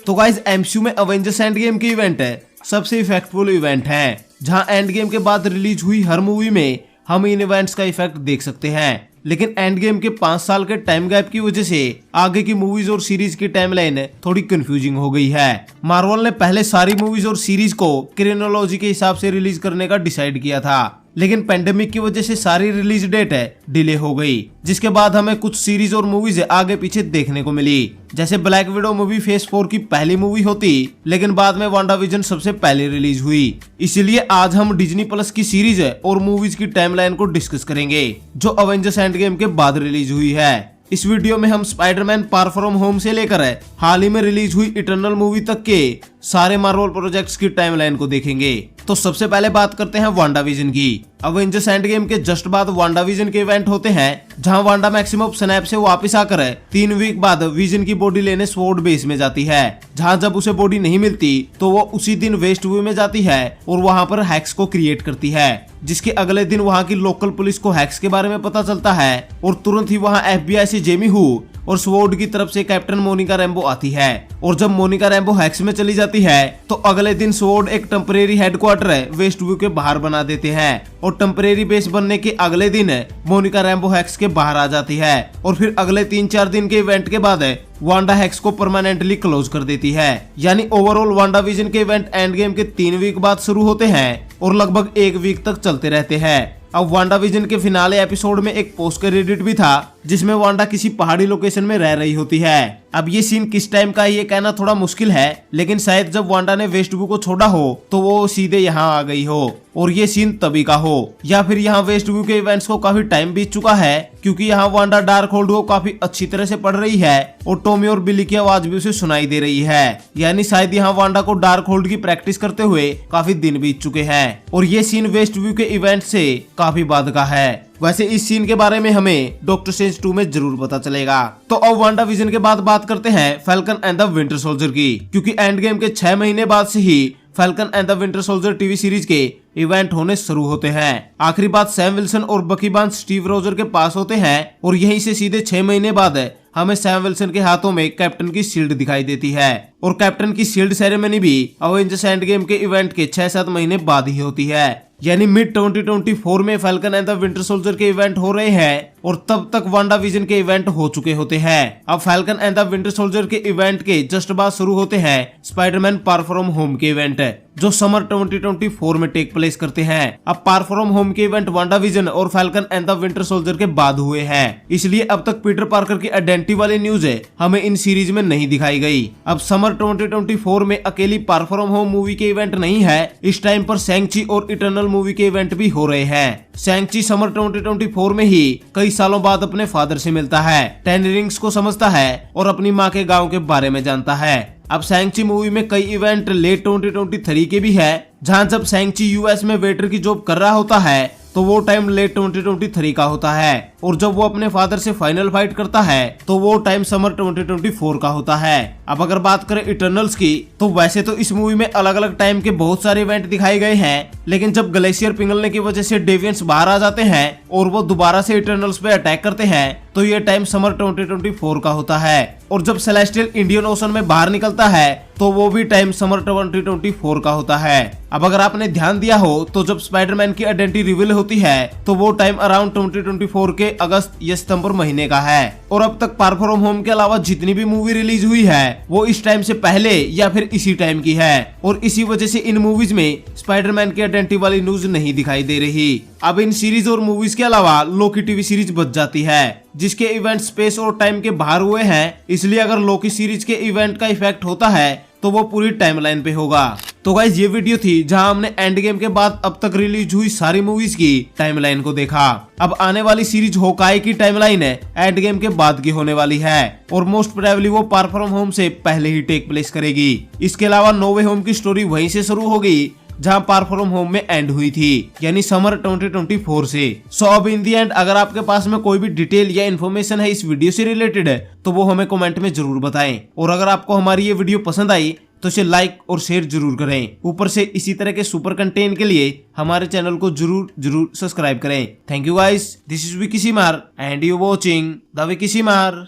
तो guys MCU में Avengers end game के इवेंट सबसे इफेक्टफुल इवेंट है, जहां एंड गेम के बाद रिलीज हुई हर मूवी में हम इन इवेंट्स का इफेक्ट देख सकते हैं। लेकिन एंड गेम के 5 साल के टाइम गैप की वजह से आगे की मूवीज और सीरीज की टाइमलाइन थोड़ी कंफ्यूजिंग हो गई है। मार्वल ने पहले सारी मूवीज और सीरीज को क्रोनोलॉजी के हिसाब से रिलीज करने का डिसाइड किया था, लेकिन पेंडेमिक की वजह से सारी रिलीज डेट डिले हो गई, जिसके बाद हमें कुछ सीरीज और मूवीज आगे पीछे देखने को मिली। जैसे ब्लैक विडो मूवी फेज 4 की पहली मूवी होती, लेकिन बाद में वांडाविजन सबसे पहले रिलीज हुई। इसीलिए आज हम डिज्नी प्लस की सीरीज और मूवीज की टाइमलाइन को डिस्कस करेंगे जो अवेंजर्स एंड गेम के बाद रिलीज हुई है। इस वीडियो में हम स्पाइडरमैन फार फ्रॉम होम से लेकर हाल ही में रिलीज हुई इटर्नल मूवी तक के सारे मार्वल प्रोजेक्ट्स की टाइमलाइन को देखेंगे। तो सबसे पहले बात करते हैं वांडाविजन की। अवेंजर्स एंड गेम के जस्ट बाद वांडाविजन के इवेंट होते हैं, जहां वांडा मैक्सिमम स्नैप से वापस आकर 3 वीक बाद विजन की बॉडी लेने स्वॉर्ड बेस में जाती है। जहां जब उसे बॉडी नहीं मिलती तो वो उसी दिन वेस्ट व्यू में जाती है और वहां पर हैक्स को क्रिएट करती है, जिसके अगले दिन वहां की लोकल पुलिस को हैक्स के बारे में पता चलता है और तुरंत ही वहां एफबीआई से जेमी हू और स्वॉर्ड की तरफ से कैप्टन मोनिका रैम्बो आती है। और जब मोनिका रैम्बो हैक्स में चली जाती है तो अगले दिन स्वॉर्ड एक टेम्परेरी हेडक्वार्टर वेस्ट व्यू के बाहर बना देते हैं और टेम्परेरी बेस बनने के अगले दिन मोनिका रैम्बो हैक्स के बाहर आ जाती है और फिर अगले 3-4 दिन के इवेंट के बाद वांडा हैक्स को परमानेंटली क्लोज कर देती है। यानी ओवरऑल वांडा विजन के इवेंट एंड गेम के 3 वीक बाद शुरू होते हैं और लगभग 1 वीक तक चलते रहते हैं। अब वांडा विजन के फिनाले एपिसोड में एक पोस्ट क्रेडिट भी था, जिसमें वांडा किसी पहाड़ी लोकेशन में रह रही होती है। अब ये सीन किस टाइम का है ये कहना थोड़ा मुश्किल है, लेकिन शायद जब वांडा ने वेस्ट व्यू को छोड़ा हो तो वो सीधे यहाँ आ गई हो और ये सीन तभी का हो, या फिर यहाँ वेस्ट व्यू के इवेंट्स को काफी टाइम बीत चुका है, क्योंकि यहाँ वांडा डार्क होल्ड को काफी अच्छी तरह से पढ़ रही है और टॉमी और बिली की आवाज भी उसे सुनाई दे रही है। यानी शायद यहाँ वांडा को डार्क होल्ड की प्रैक्टिस करते हुए काफी दिन बीत चुके हैं और ये सीन वेस्ट व्यू के इवेंट से काफी बाद का है। वैसे इस सीन के बारे में हमें डॉक्टर स्ट्रेंज 2 में जरूर पता चलेगा। तो अब वांडा विजन के बाद बात करते हैं Falcon and the Winter Soldier की, क्योंकि एंड गेम के 6 महीने बाद से ही Falcon and the Winter Soldier TV series के इवेंट होने शुरू होते हैं। आखिरी बात सैम विल्सन और बकी बार्न्स स्टीव रोजर के पास होते हैं और यहीं से सीधे 6 महीने बाद हमें सैम विल्सन के हाथों में कैप्टन की शील्ड दिखाई देती है और कैप्टन की शील्ड सेरेमनी भी अवेंजर्स एंड गेम के इवेंट के 6-7 महीने बाद ही होती है। यानी मिड 2024 में falcon and the Winter soldier के इवेंट हो रहे हैं और तब तक वांडा विजन के इवेंट हो चुके होते हैं। अब falcon and the Winter soldier के इवेंट के जस्ट बाद शुरू होते हैं स्पाइडरमैन फार फ्रॉम होम के इवेंट, जो समर 2024 में टेक प्लेस करते हैं। अब फार फ्रॉम होम के इवेंट वांडा विजन और falcon and the Winter soldier के बाद हुए हैं, इसलिए अब तक पीटर पार्कर की आइडेंटिटी वाली न्यूज हमें इन सीरीज में नहीं दिखाई गई। अब समर 2024 में अकेली फार फ्रॉम होम मूवी के इवेंट नहीं है, इस टाइम पर शैंग-ची और इटर्नल मूवी के इवेंट भी हो रहे हैं। शैंग-ची समर 2024 में ही कई सालों बाद अपने फादर से मिलता है, 10 रिंग्स को समझता है और अपनी माँ के गांव के बारे में जानता है। अब शैंग-ची मूवी में कई इवेंट लेट 2023 के भी है, जहां जब शैंग-ची यूएस में वेटर की जॉब कर रहा होता है तो वो टाइम लेट 2023 का होता है और जब वो अपने फादर से फाइनल फाइट करता है तो वो टाइम समर 2024 का होता है। अब अगर बात करें इटर्नल्स की, तो वैसे तो इस मूवी में अलग अलग टाइम के बहुत सारे इवेंट दिखाए गए हैं, लेकिन जब ग्लेशियर पिघलने की वजह से डेवियंस बाहर आ जाते हैं और वो दोबारा से इटर्नल्स पे अटैक करते हैं तो ये टाइम समर 2024 का होता है और जब सेलेस्टियल इंडियन ओशन में बाहर निकलता है तो वो भी टाइम समर 2024 का होता है। अब अगर आपने ध्यान दिया हो तो जब स्पाइडरमैन की आइडेंटिटी रिवील होती है तो वो टाइम अराउंड 2024 के अगस्त या सितंबर महीने का है और अब तक फार फ्रॉम होम के अलावा जितनी भी मूवी रिलीज हुई है वो इस टाइम से पहले या फिर इसी टाइम की है और इसी वजह से इन मूवीज में स्पाइडरमैन की आइडेंटिटी वाली न्यूज नहीं दिखाई दे रही। अब इन सीरीज और मूवीज के अलावा लोकी टीवी सीरीज बच जाती है, जिसके इवेंट स्पेस और टाइम के बाहर हुए हैं, इसलिए अगर लोकी सीरीज के इवेंट का इफेक्ट होता है तो वो पूरी टाइमलाइन पे होगा। तो गाइस ये वीडियो थी जहां हमने एंड गेम के बाद अब तक रिलीज हुई सारी मूवीज की टाइमलाइन को देखा। अब आने वाली सीरीज होकाई की टाइमलाइन एंड गेम के बाद की होने वाली है और मोस्ट प्रोबेबली वो फार फ्रॉम होम से पहले ही टेक प्लेस करेगी। इसके अलावा नो वे होम की स्टोरी वहीं से शुरू होगी जहां फार फ्रॉम होम में एंड हुई थी, यानी समर 2024 से। सो अब इन दी एंड अगर आपके पास में कोई भी डिटेल या इन्फॉर्मेशन है इस वीडियो से रिलेटेड तो वो हमें कमेंट में जरूर बताएं और अगर आपको हमारी ये वीडियो पसंद आई तो इसे लाइक और शेयर जरूर करें। ऊपर से इसी तरह के सुपर कंटेंट के लिए हमारे चैनल को जरूर सब्सक्राइब करें। Thank you guys, this is Vicky Seemar and you watching the Vicky सीमार।